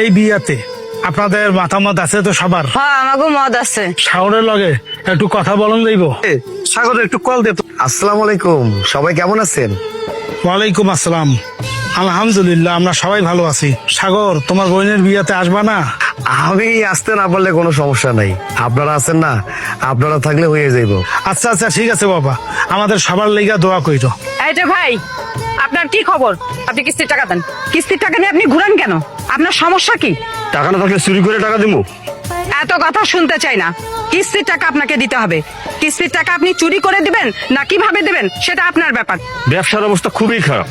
এই বিয়াতে আপনাদের মতামত আছে তো সবার? হ্যাঁ, আমাকে মত আছে। সাগরের লগে একটু কথা বলুন যাইব। সাগর একটু কল দে তো। আসসালামু আলাইকুম, সবাই কেমন আছেন? ওয়ালাইকুম আসসালাম। আলহামদুলিল্লাহ, আমরা সবাই ভালো আছি। সাগর, তোমার বোনের বিয়াতে আসবা না? আমি আসতে না পারলে কোনো সমস্যা নাই, আপনারা আছেন না, আপনারা থাকলে হয়ে যাইব। আচ্ছা আচ্ছা, ঠিক আছে বাবা, আমাদের সবার লেগা দোয়া কইরো। এই যে ভাই, আপনার কি খবর? আপনি কিস্তির টাকা দেন। কিস্তির টাকা নিয়ে আপনি ঘুরান কেন? আপনার সমস্যা কি? টাকা না থাকলে চুরি করে টাকা দিব? এত কথা শুনতে চাই না। কিস্তির টাকা আপনাকে দিতে হবে। কিস্তির টাকা আপনি চুরি করে দিবেন না কিভাবে দিবেন সেটা আপনার ব্যাপার। ব্যবসার অবস্থা খুবই খারাপ।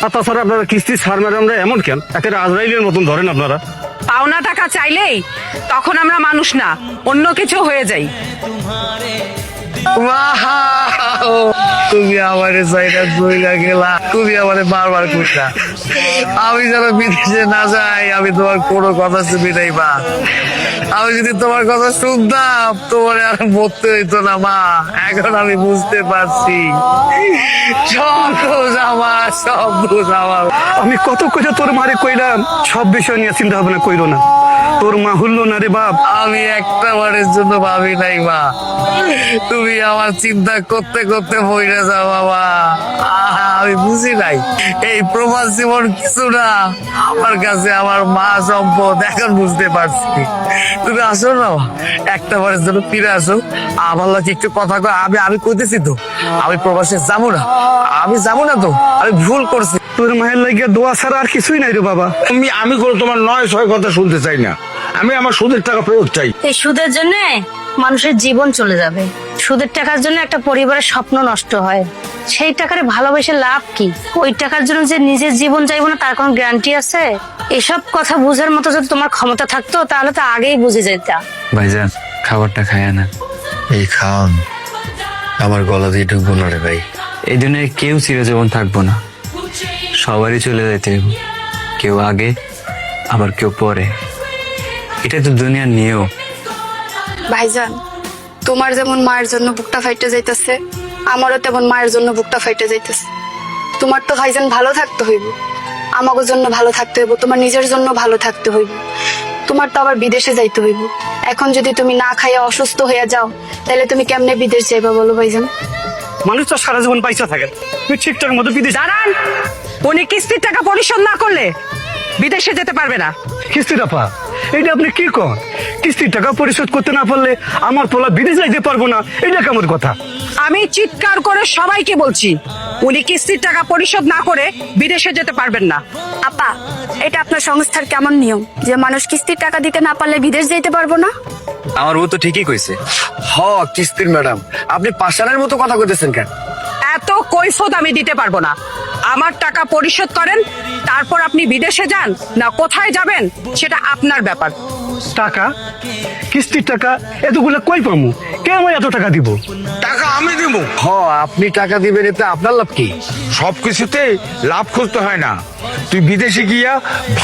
আর তাছাড়া আপনারা কিস্তি ছাড় ম্যাডামরা এমন কেন? একেবারে আজরাইলের মতন ধরেন আপনারা। পাওনা টাকা চাইলেই তখন আমরা মানুষ না, অন্য কিছু হয়ে যাই। তুমি আমারে সাইডা কইরা গেলা, তুমি আমারে বারবার কইরা। আমি যেন বিদেশে না যাই, আমি তোমার কোনো কথা শুনি নাই মা। আমি যদি তোমার কথা শুনতাম তোমার আর মরতে হইতো না মা। এখন আমি বুঝতে পারছি সব দোষ আমার, সব দোষ আমার। আমি কত কথা তোর মারে কইলাম সব বিষয় নিয়ে চিন্তা ভাবনা কইরো না। তোর মা হুললো না রে বাপ। আমি একটা বারের জন্য ভাবি নাই মা, তুমি আমার চিন্তা করতে করতে মরে যাও বাবা। আমি বুঝি নাই এই প্রবাস জীবন কিছু না, আমার কাছে আমার মা সম্পদ। এখন বুঝতে পারছি। তুমি আসো না, একটা বারের জন্য ফিরে আসো। আমার লাগে একটু কথা কয়। আমি কইতেছি তো আমি প্রবাসে যাবো না, আমি যাবো না তো, আমি ভুল করছি। তোর মায়ের লাগিয়ে দোয়া ছাড়া আর কিছুই নাই রে বাবা। আমি কোনো তোমার নয় ছয় কথা শুনতে চাই না। আমি আমার সুদের টাকা ফেরত চাই। এই সুদের জন্য মানুষের জীবন চলে যাবে। সুদের টাকার জন্য একটা পরিবারের স্বপ্ন নষ্ট হয়। সেই টাকারে ভালোবেসে লাভ কি? ওই টাকার জন্য যে নিজের জীবন যাইব না তার কোনো গ্যারান্টি আছে? এসব কথা বুঝার মতো যদি তোমার ক্ষমতা থাকতো তাহলে তো আগেই বুঝে যেতা। ভাইজান, খাবারটা খায় না। এই খান আমার গলা দিয়ে ঢুকবো না রে ভাই। এই দুনিয়ায় কেউ চিরজীবন থাকবো না, সবারই চলে যেতে হবে। কেউ আগে, আবার কেউ পরে। এটা তো দুনিয়ার নিয়ম। ভাইজান, তোমার যেমন মায়ের জন্য বুকটা ফাইটে যাইতেছে, আমারও তেমন মায়ের জন্য বুকটা ফাইটে যাইতেছে। তোমার তো ভাইজান ভালো থাকতে হইব, আমাদের জন্য ভালো থাকতে হইব, তোমার নিজের জন্য ভালো থাকতে হইব। তোমার তো আবার বিদেশে যাইতে হইব। এখন যদি তুমি না খাইয়া অসুস্থ হইয়া যাও তাহলে তুমি কেমনে বিদেশ যাইবা বলো ভাইজান? মানুষ তো সারা জীবন পয়সা থাকে, তুই ঠিকঠাক মতো বিদেশ। দাঁড়ান, উনি কিস্তির টাকা পরিশোধ না করলে বিদেশে যেতে পারবে না। কিস্তির আপা, এইটা আপনি কি কন? কিস্তির টাকা পরিশোধ করতে না পারলে আমার পোলা বিদেশ যাইতে পারবো না, এটা কেমন কথা? আমি চিৎকার করে সবাইকে বলছি, উনি কিস্তির টাকা পরিশোধ না করে বিদেশে যেতে পারবেন না। আপা, এটা আপনার সংস্থার কেমন নিয়ম যে মানুষ কিস্তির টাকা দিতে না পারলে বিদেশ যাইতে পারবো না? আমার বউ তো ঠিকই কইছে। হ কিস্তির ম্যাডাম, আপনি পাষাণের মতো কথা কইতেছেন কেন? এত কৈফত আমি দিতে পারবো না। আমার টাকা পরিশোধ করেন, তারপর আপনি বিদেশে যান না কোথায় যাবেন সেটা আপনার ব্যাপার। টাকা, কিস্তির টাকা এতগুলো কই পামু? কে আমার এত টাকা দিব? টাকা আমি দিব। হ আপনি টাকা দিবেন, এতে আপনার লাভ কি? সবকিছুতে লাভ খুঁজতে হয় না। তুই বিদেশে গিয়া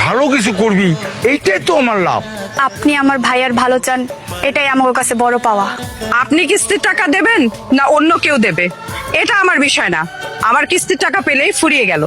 ভালো কিছু করবি, এইটাই তো আমার লাভ। আপনি আমার ভাইয়ার ভালো চান, এটাই আমার কাছে বড় পাওয়া। আপনি কিস্তির টাকা দেবেন না অন্য কেউ দেবে এটা আমার বিষয় না। আমার কিস্তির টাকা পেলেই ফুরিয়ে গেল।